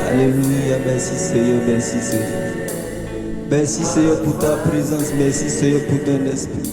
Alléluia, merci Seigneur, merci Seigneur. Merci Seigneur pour ta présence, merci Seigneur pour ton esprit.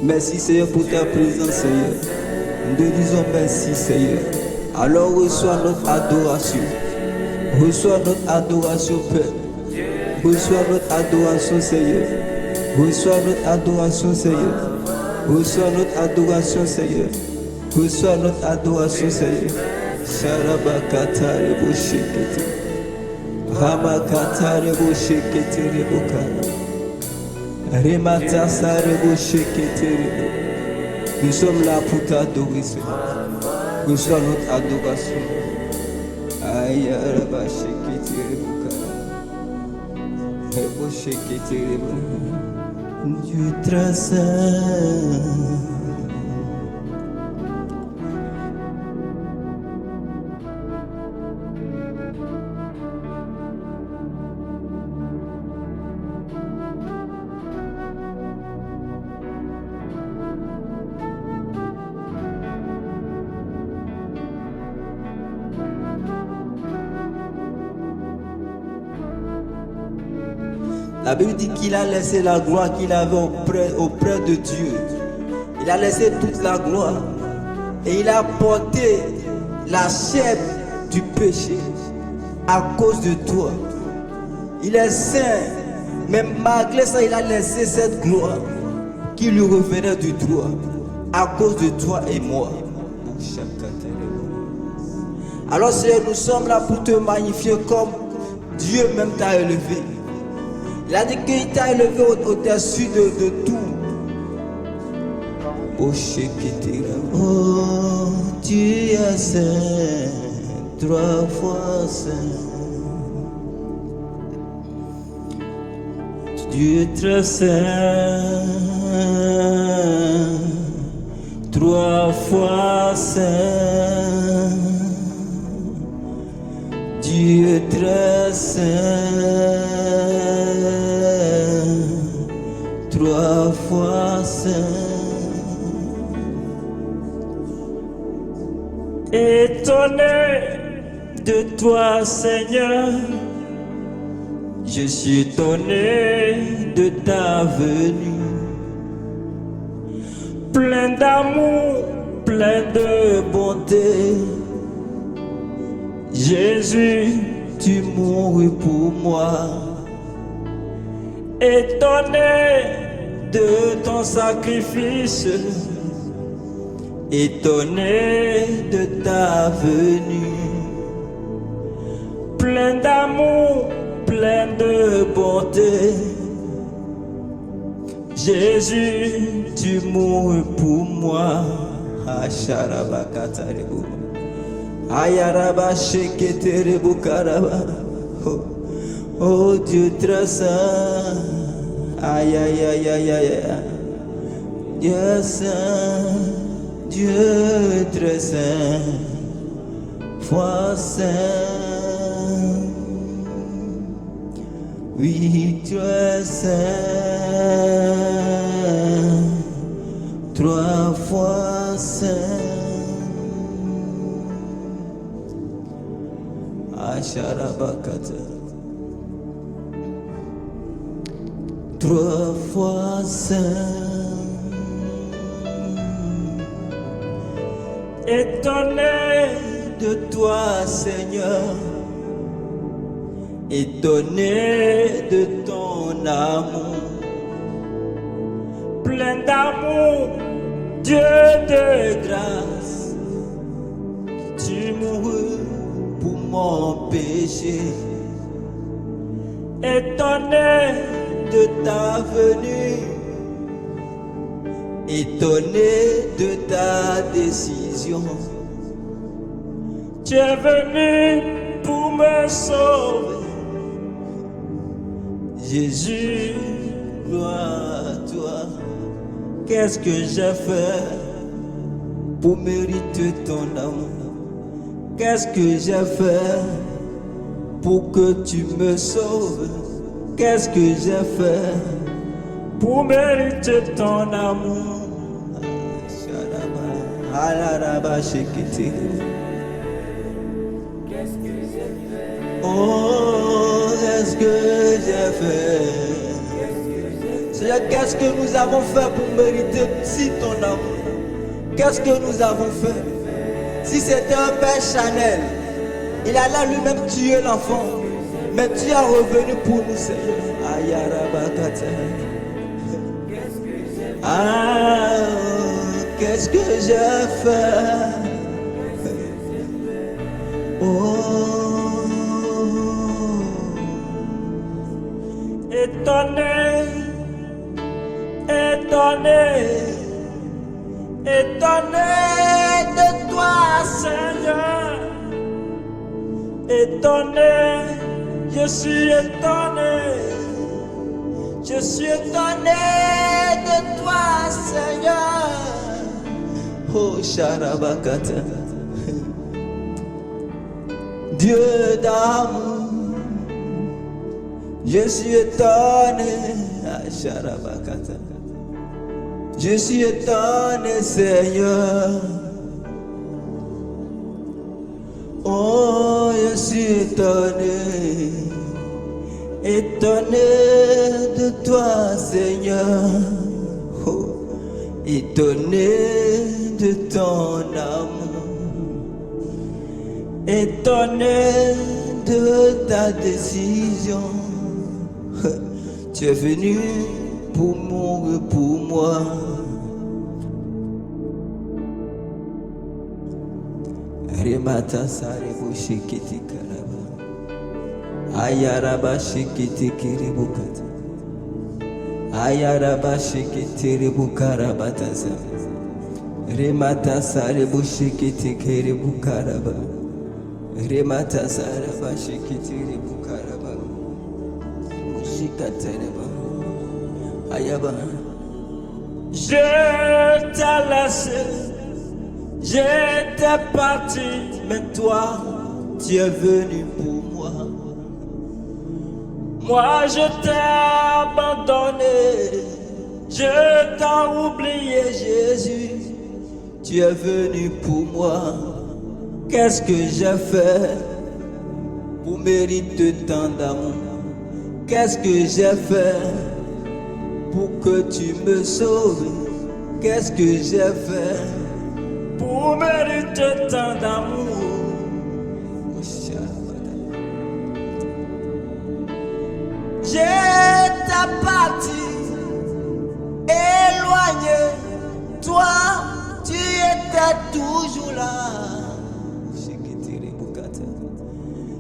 Merci Seigneur pour ta présence Seigneur. Nous te disons merci Seigneur. Alors reçois notre adoration. Reçois notre adoration Père. Reçois notre adoration Seigneur. Reçois notre adoration Seigneur. Reçois notre adoration Seigneur. Reçois notre adoration Seigneur. Sharabakata rebo shekete. Ramakata rebo shekete rebo kara. Remata sa rebo shekete rebo. Nous sommes là pour t'adorer Seigneur. Reçois notre adoration. Aïe reba shekete rebo kara. Rebo shekete rebo. Dieu très saint. La Bible dit qu'il a laissé la gloire qu'il avait auprès de Dieu. Il a laissé toute la gloire. Et il a porté la chaîne du péché à cause de toi. Il est saint. Mais malgré ça, il a laissé cette gloire qui lui revenait du droit à cause de toi et moi. Alors Seigneur, nous sommes là pour te magnifier comme Dieu même t'a élevé. Il a dit qu'il t'a élevé au-dessus de tout. Oh, tu es saint, 3 fois saint. Dieu est très saint, 3 fois saint. Dieu est très saint. 3 fois saint. Étonné de toi, Seigneur, je suis étonné de ta venue. Plein d'amour, plein de bonté, Jésus, tu mourus pour moi. Étonné de ton sacrifice, étonné de ta venue. Plein d'amour, plein de bonté, Jésus, tu mourus pour moi. Asharabakatarebo, Ayaraba sheketerebo karaba. Oh Dieu très saint, aïe aïe aïe aïe aïe, Dieu saint, Dieu très saint, foi saint, oui tu es saint, 3 fois saint. Asharabakata. 3 fois saint. Étonné de toi, Seigneur, étonné de ton amour, plein d'amour, Dieu de grâce, tu mourus pour mon péché. Étonné de ta venue, étonné de ta décision. Tu es venu pour me sauver. Jésus, gloire à toi. Qu'est-ce que j'ai fait pour mériter ton amour? Qu'est-ce que j'ai fait pour que tu me sauves? Qu'est-ce que j'ai fait pour mériter ton amour. Oh, qu'est-ce que j'ai fait? Seigneur, qu'est-ce que nous avons fait pour mériter si ton amour? Qu'est-ce que nous avons fait? Si c'était un père Chanel, il allait lui-même tuer l'enfant. Mais tu es revenu pour nous, Seigneur. Ah, qu'est-ce que j'ai fait? Oh, étonné, étonné, étonné de toi, Seigneur. Étonné, je suis étonné. Je suis étonné de toi, Seigneur. Oh, Sharabakata. Dieu d'amour, je suis étonné. Ah, Sharabakata. Je suis étonné, Seigneur. Oh, je suis étonné. Étonné de toi, Seigneur. Oh, étonné de ton amour. Étonné de ta décision. Tu es venu pour mourir pour moi. Remata sarebo shikiti karaba. Ayaraba shikiti kiribukata. Ayaraba shikiti ribukarabataza. Remata sarebo shikiti kiribukaraba. Remata saraba shikiti ribukaraba. Mushikatereba. Ayaba. Je t'ai laissé. J'étais parti, mais toi, tu es venu pour moi. Moi, je t'ai abandonné, je t'ai oublié, Jésus. Tu es venu pour moi. Qu'est-ce que j'ai fait pour mériter tant d'amour? Qu'est-ce que j'ai fait pour que tu me sauves? Qu'est-ce que j'ai fait pour mériter tant d'amour? J'étais parti, éloigné, toi, tu étais toujours là.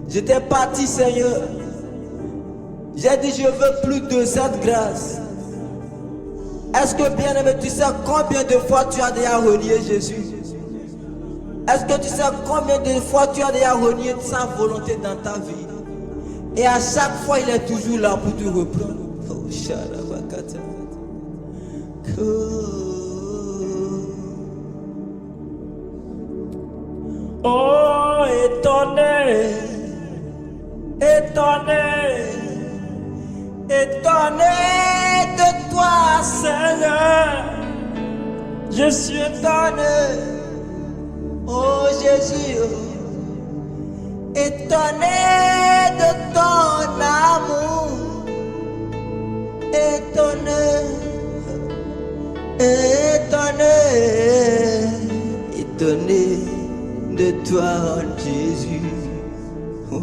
J'étais parti, Seigneur. J'ai dit, je veux plus de cette grâce. Est-ce que, bien-aimé, tu sais combien de fois tu as déjà renié Jésus? Est-ce que tu sais combien de fois tu as déjà renié sa volonté dans ta vie? Et à chaque fois, il est toujours là pour te reprendre. Oh, Sharabakata. Oh, étonné, étonné, étonné de toi, Seigneur. Je suis étonné. Oh Jésus, étonné de ton amour, étonné, étonné, étonné de toi, Jésus. Oh.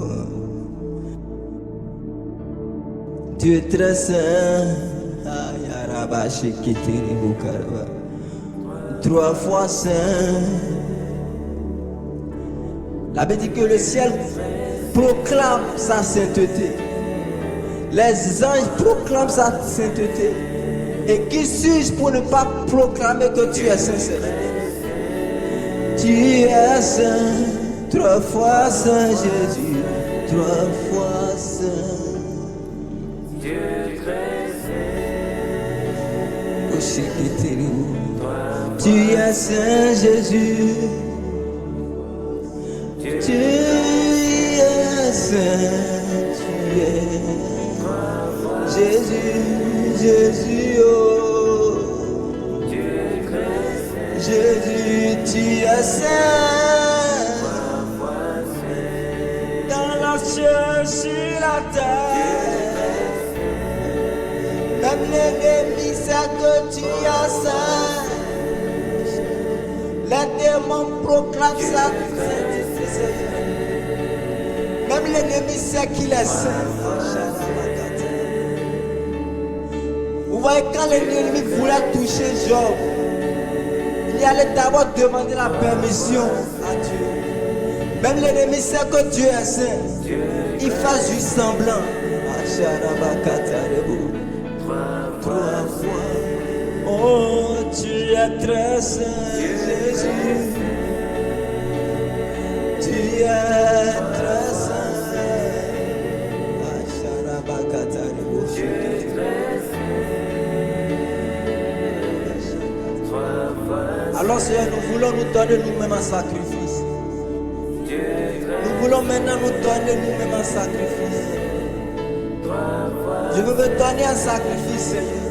Tu es très saint, trois fois saint. La Bible dit que le ciel proclame sa sainteté. Les anges proclament sa sainteté. Et qui suis-je pour ne pas proclamer que tu es saint? Tu es saint, trois fois saint Jésus, trois fois saint. Dieu très saint. Tu es saint Jésus. Tu es saint, tu es. Jésus, Jésus, oh. Jésus, tu es saint. Dans la cieux, sur la terre. Même l'ennemi sait que tu es saint. Les démons proclament ça. Même l'ennemi sait qu'il est saint. Vous voyez, quand l'ennemi voulait toucher Job, il allait d'abord demander la permission à Dieu. Même l'ennemi sait que Dieu est saint. Il fait juste semblant. Trois fois. Oh, tu es très saint, Jésus. Tu es très saint. Alors Seigneur, nous voulons nous donner nous-mêmes un sacrifice. Nous voulons maintenant nous donner nous-mêmes un sacrifice. Je veux me donner un sacrifice, Seigneur.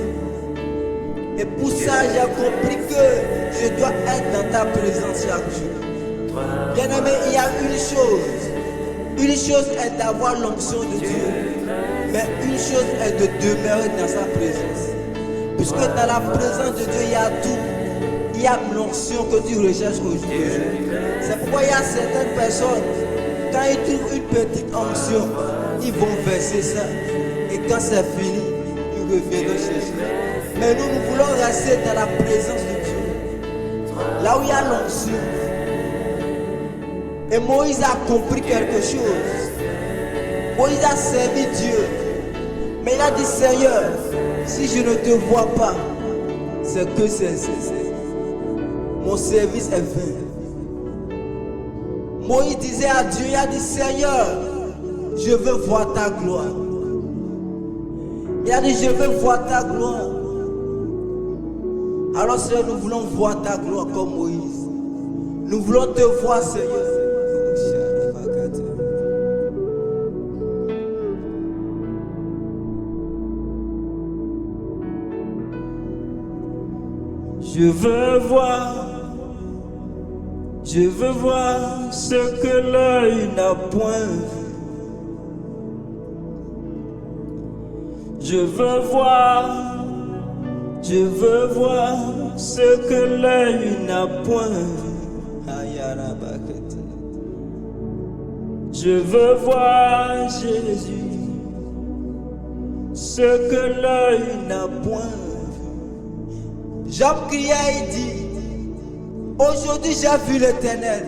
Et pour ça, j'ai compris que je dois être dans ta présence chaque jour. Bien-aimé, il y a une chose. Une chose est d'avoir l'onction de Dieu. Mais une chose est de demeurer dans sa présence. Puisque dans la présence de Dieu, il y a tout. Il y a l'onction que tu recherches au jour le jour. C'est pourquoi il y a certaines personnes, quand ils trouvent une petite onction, ils vont verser ça. Et quand c'est fini, ils reviennent chercher. Mais nous, nous voulons rester dans la présence de Dieu. Là où il y a l'onction. Et Moïse a compris quelque chose. Moïse a servi Dieu. Mais il a dit, Seigneur, si je ne te vois pas, c'est que mon service est vain. Moïse disait à Dieu, il a dit, Seigneur, je veux voir ta gloire. Il a dit, je veux voir ta gloire. Alors Seigneur, nous voulons voir ta gloire comme Moïse. Nous voulons te voir, Seigneur. Je veux voir ce que l'œil n'a point vu. Je veux voir ce que l'œil n'a point vu. Je veux voir Jésus, ce que l'œil n'a point vu. Job criait et dit, aujourd'hui j'ai vu l'Éternel.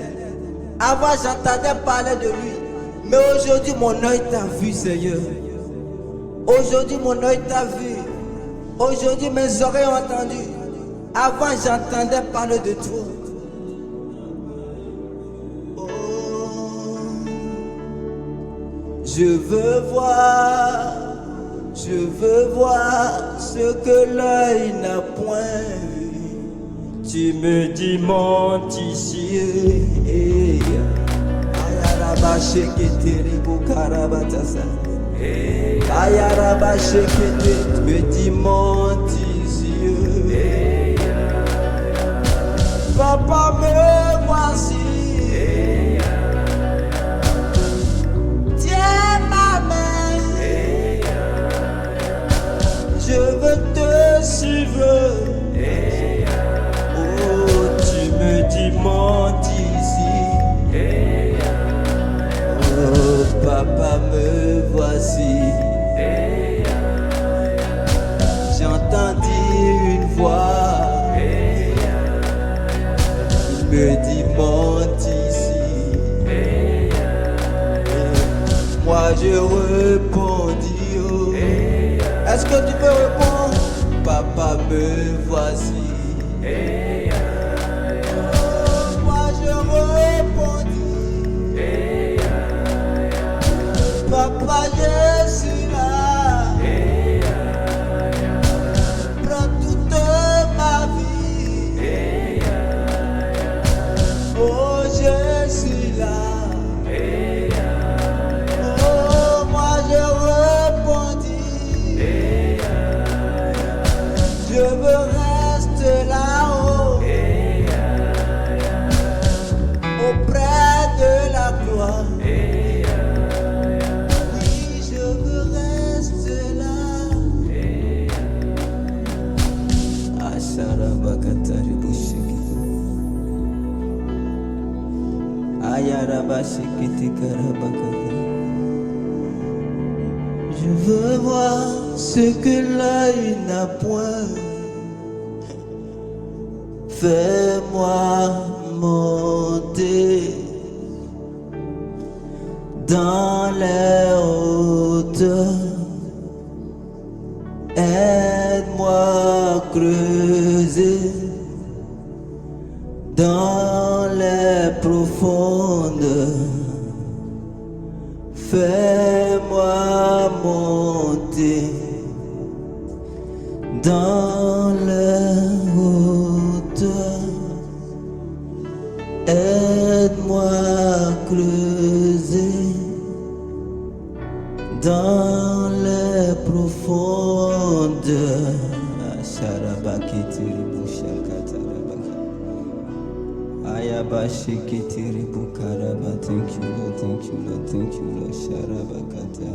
Avant j'entendais parler de lui, mais aujourd'hui mon œil t'a vu, Seigneur. Aujourd'hui mon œil t'a vu. Aujourd'hui mes oreilles ont entendu. Avant j'entendais parler de toi. Oh, je veux voir ce que l'œil n'a point vu. Tu me dis monte ici. Ayaraba shekete karabata. Ayaraba shekete, tu me dis monte ici. Papa, me voici. Tiens ma main. Je veux te suivre. Oh, tu me dis monte ici. Oh, papa, me voici. J'entends dire une voix. Il me dit monte ici. Moi je répondis, oh. Est-ce que tu peux répondre? Papa, me voici. Oh, moi je répondis, papa, je suis là. Prends toute ma vie. Oh, je suis là. Oh, moi je répondis. Je veux rester là-haut, auprès de la gloire. Oui, je veux rester là. Asharabakatari bushiki. Ayarabashikiti karabakata. Je veux voir ce que l'œil n'a point. Fais-moi monter dans les hauteurs. Aide-moi à creuser dans les profondeurs. Fais-moi monter dans les hauteurs. Aide-moi à creuser dans les profondeurs. Ayabashikitiribukaraba. Thank you, Lord. Thank you, Lord. Thank you, Lord. Sharabakata.